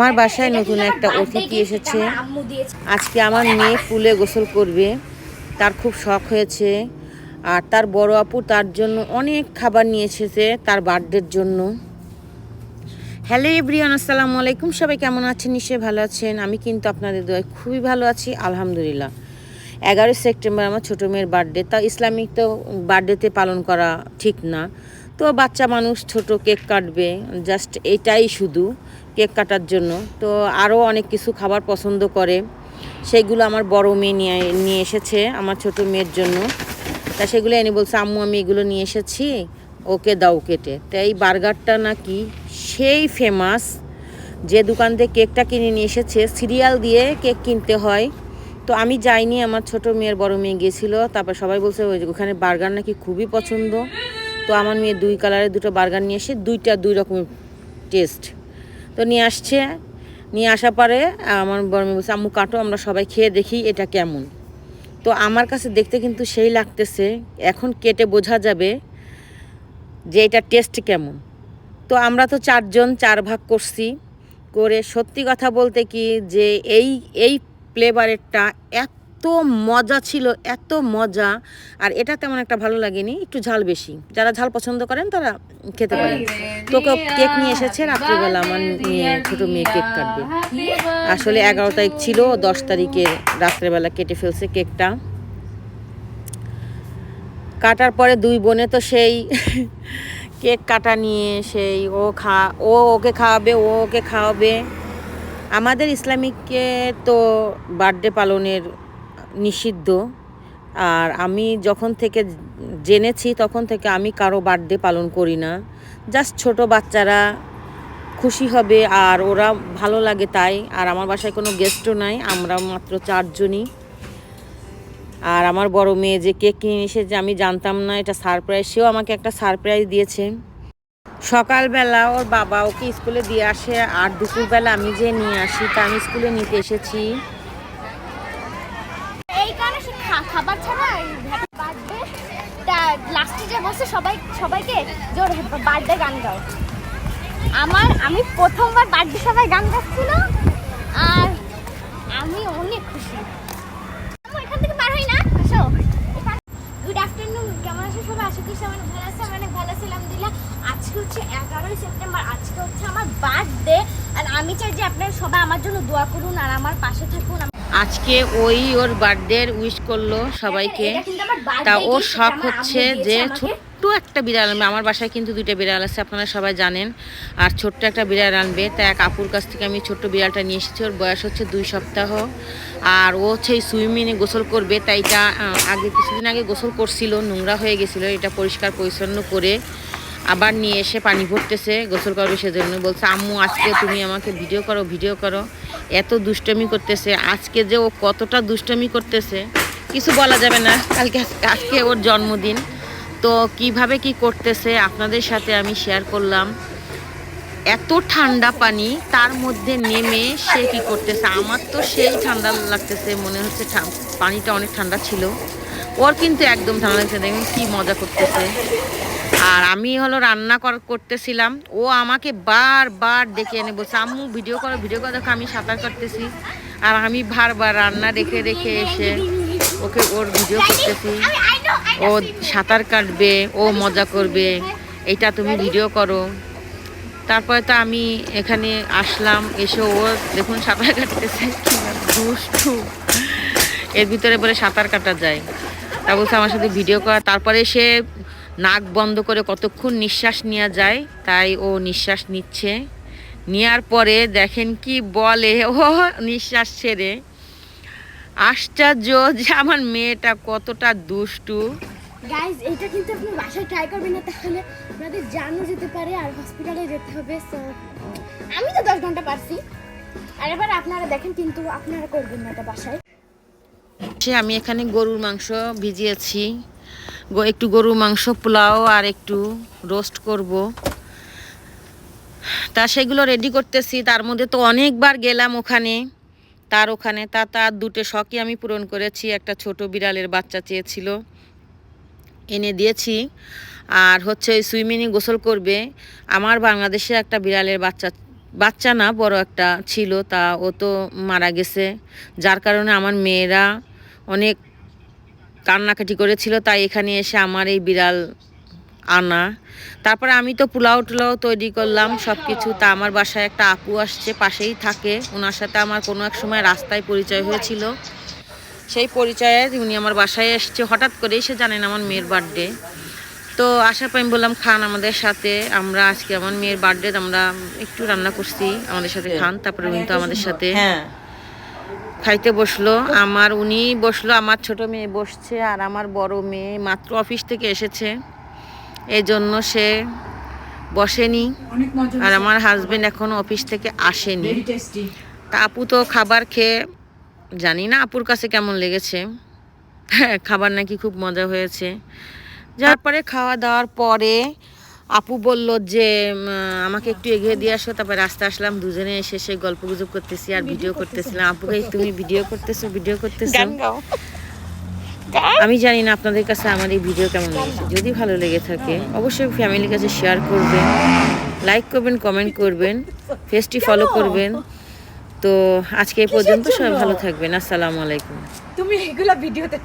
আমার বাসায় নতুন একটা অতিথি এসেছে। আজকে আমার মেয়ে পুলে গোসল করবে, তার খুব শখ হয়েছে। আর তার বড় আপু তার জন্য অনেক খাবার নিয়ে এসেছে তার বার্থডের জন্য। হ্যালো এভরিওয়ান, আসসালামু আলাইকুম। সবাই কেমন আছেন? নিশ্চয়ই ভালো আছেন। আমি কিন্তু আপনাদের দোয়ায় খুবই ভালো আছি, আলহামদুলিল্লাহ। 11 সেপ্টেম্বর আমার ছোটো মেয়ের বার্থডে। তা ইসলামিক তো বার্থডেতে পালন করা ঠিক না, তো বাচ্চা মানুষ ছোট কেক কাটবে, জাস্ট এটাই শুধু কেক কাটার জন্য। তো আরও অনেক কিছু খাবার পছন্দ করে, সেগুলো আমার বড় মেয়ে নিয়ে এসেছে আমার ছোট মেয়ের জন্য। তা সেগুলো এনে বলছে, আম্মু আমি এগুলো নিয়ে এসেছি, ওকে দাও কেটে। তো এই বার্গারটা নাকি সেই ফেমাস, যে দোকান থেকে কেকটা কিনে নিয়ে এসেছে সিরিয়াল দিয়ে কেক কিনতে হয়। তো আমি যাইনি, আমার ছোট মেয়ের বড় মেয়ে গিয়েছিল। তারপর সবাই বলছে ওখানে বার্গার নাকি খুবই পছন্দ। তো আমার মেয়ে 2 কালারের 2টো বার্গার নিয়ে এসে 2 রকমের টেস্ট তো নিয়ে আসছে। নিয়ে আসার পরে আমার বড় মেয়ে বলছে, আম্মু কাটো, আমরা সবাই খেয়ে দেখি এটা কেমন। তো আমার কাছে দেখতে কিন্তু সেই লাগতেছে, এখন কেটে বোঝা যাবে যে এটা টেস্ট কেমন। তো আমরা তো 4 জন 4 ভাগ করছি করে, সত্যি কথা বলতে কি যে এই ফ্লেভারেরটা এত মজা ছিল, এত মজা। আর এটা তেমন একটা ভালো লাগেনি, একটু ঝাল বেশি। যারা ঝাল পছন্দ করেন তারা খেতে পারেন। তো কেক নিয়ে এসেছে রাত্রিবেলা, আমার ছোটো মেয়ে কেক কাটবে। আসলে 11 তারিখ ছিল, 10 তারিখে রাত্রেবেলা কেটে ফেলছে কেকটা। কাটার পরে 2 বোনে তো সেই কেক কাটা নিয়ে সেই ও ওকে খাওয়াবে, ও ওকে খাওয়াবে। আমাদের ইসলামিকে তো বার্থডে পালনের নিষিদ্ধ। আর আমি যখন থেকে জেনেছি তখন থেকে আমি কারো বার্থডে পালন করি না। জাস্ট ছোট বাচ্চারা খুশি হবে আর ওরা ভালো লাগে তাই। আর আমার বাসায় কোনো গেস্টও নাই, আমরা মাত্র 4 জনই। আর আমার বড় মেয়ে যে কেক কিনে এসেছে, আমি জানতাম না এটা সারপ্রাইজ, সেও আমাকে একটা সারপ্রাইজ দিয়েছে। সকালবেলা ওর বাবা ওকে স্কুলে দিয়ে আসে, আর দুপুরবেলা আমি যে নিয়ে আসি, তা আমি স্কুলে নিতে এসেছি। এই কারণে খাবার ছাড়া বার্থডে লাস্টে যে বসে সবাইকে জোর বার্থডে গান গাও। আমি প্রথমবার বার্থডে সবাই গান গাচ্ছিল আর আমি অনেক খুশি। এখান থেকে পার হই না, আসো। গুড আফটারনুন, কেমন আছো সবাই? আশা করি সবাই ভালো আছে, আমি অনেক ভালো আছি আলহামদুলিল্লাহ। আজকে হচ্ছে 11 সেপ্টেম্বর, আজকে হচ্ছে আমার বার্থডে। আর আমি চাই যে আপনারা সবাই আমার জন্য দোয়া করুন আর আমার পাশে থাকুন। আজকে ওর বার্থডে উইশ করলো সবাইকে। তা ওর শখ হচ্ছে যে ছোট্ট একটা বিড়াল আনবে। আমার বাসায় কিন্তু 2টা বিড়াল আছে, আপনারা সবাই জানেন। আর ছোট্ট একটা বিড়াল আনবে, তা এক আপুর কাছ থেকে আমি ছোট্ট বিড়ালটা নিয়ে এসেছি। ওর বয়স হচ্ছে 2 সপ্তাহ। আর ও হচ্ছে এই সুইমিংয়ে গোসল করবে, তাই এটা কিছুদিন আগে গোসল করছিল, নোংরা হয়ে গেছিলো। এটা পরিষ্কার পরিচ্ছন্ন করে আবার নিয়ে এসে পানি ভরতেছে, গোসল করবে সেজন্য। বলছে, আম্মু আজকে তুমি আমাকে ভিডিও করো। এত দুষ্টমি করতেছে। আজকে যে ও কতটা দুষ্টমি করতেছে কিছু বলা যাবে না। আজকে ওর জন্মদিন, তো কিভাবে কি করতেছে আপনাদের সাথে আমি শেয়ার করলাম। এত ঠান্ডা পানি, তার মধ্যে নেমে সে কি করতেছে। আমার তো সেই ঠান্ডা লাগতেছে, মনে হচ্ছে পানিটা অনেক ঠান্ডা ছিল। ওর কিন্তু একদম ঠান্ডা লাগছে, দেখুন কি মজা করতেছে। আর আমি হলো রান্না করতেছিলাম, ও আমাকে বারবার ডেকে এনে বলছে, আম্মু ভিডিও করো। দেখো আমি সাঁতার কাটতেছি, আর আমি বারবার রান্না রেখে এসে ওর ভিডিও করতেছি। ও সাঁতার কাটবে, ও মজা করবে, এইটা তুমি ভিডিও করো। তারপরে তো আমি এখানে আসলাম, এসে ও দেখুন সাঁতার কাটতেছে, দুষ্টু। এর ভিতরে বলে সাঁতার কাটা যায়, তা বলছে আমার সাথে ভিডিও করা। তারপরে সে নাক বন্ধ করে কতক্ষণ নিঃশ্বাস নেওয়া যায়, তাই ও নিঃশ্বাস নিচ্ছে। নেওয়ার পরে দেখেন কি বলে, ও নিঃশ্বাস ছেড়ে। আশ্চর্য যে আমার মেয়েটা কতটা দুষ্টু। গাইস, এটা কিন্তু আপনি বাসায় ট্রাই করবেন না, তাহলে আপনাদের জানও যেতে পারে আর হসপিটালে যেতে হবে। সো আমি তো 10 ঘন্টা পারছি, আর এবার আপনারা দেখেন, কিন্তু আপনারা করবেন না এটা বাসায়। আমি এখানে গরুর মাংস ভিজিয়েছি, একটু গরুর মাংস পোলাও আর একটু রোস্ট করব। তা সেগুলো রেডি করতেছি। তার মধ্যে তো অনেকবার গেলাম ওখানে তার 2টো শখই আমি পূরণ করেছি। একটা ছোট বিড়ালের বাচ্চা চেয়েছিল, এনে দিয়েছি। আর হচ্ছে ওই সুইমিংয়ে গোসল করবে। আমার বাংলাদেশে একটা বিড়ালের বাচ্চা বাচ্চা না, বড় একটা ছিল, তা ও তো মারা গেছে, যার কারণে আমার মেয়েরা অনেক কান্নাকাটি করেছিল, তাই এখানে এসে আমার এই বিড়াল আনা। তারপরে আমি তো পোলাও টুলাও তৈরি করলাম সব কিছু। তা আমার বাসায় একটা আপু আসছে, পাশেই থাকে, ওনার সাথে আমার কোনো এক সময় রাস্তায় পরিচয় হয়েছিল। সেই পরিচয়ে উনি আমার বাসায় এসছে হঠাৎ করেই, সে জানেন আমার মেয়ের বার্থডে। তো আসার পর আমি বললাম খান আমাদের সাথে, আমরা আজকে আমার মেয়ের বার্থডে আমরা একটু রান্না করছি, আমাদের সাথে খান। তারপরে উনি তো আমাদের সাথে খাইতে বসলো। উনি বসলো, আমার ছোট মেয়ে বসছে, আর আমার বড় মেয়ে মাত্র অফিস থেকে এসেছে, এই জন্য সে বসেনি, আর আমার হাজবেন্ড এখনো অফিস থেকে আসেনি। তা আপু তো খাবার খেয়ে, জানি না আপুর কাছে কেমন লেগেছে, খাবার নাকি খুব মজা হয়েছে। যার পরে খাওয়া দাওয়ার পরে আপু বলল যে আমাকে একটু এগিয়ে দিয়ে আসো। তারপরে রাস্তা আসলাম, দুজনে এসে সেই গল্প গুজব করতেছি আর ভিডিও করতেছিলাম। আপুকে তুমি ভিডিও করতেছো? আমি জানি না আপনাদের কাছে আমার এই ভিডিও কেমন লেগেছে। যদি ভালো লেগে থাকে অবশ্যই ফ্যামিলির কাছে শেয়ার করবেন, লাইক করবেন, কমেন্ট করবেন, পেজটি ফলো করবেন। তো আজকে এই পর্যন্ত, সবাই ভালো থাকবেন। আসসালামু আলাইকুম। তুমি এগুলা ভিডিওতে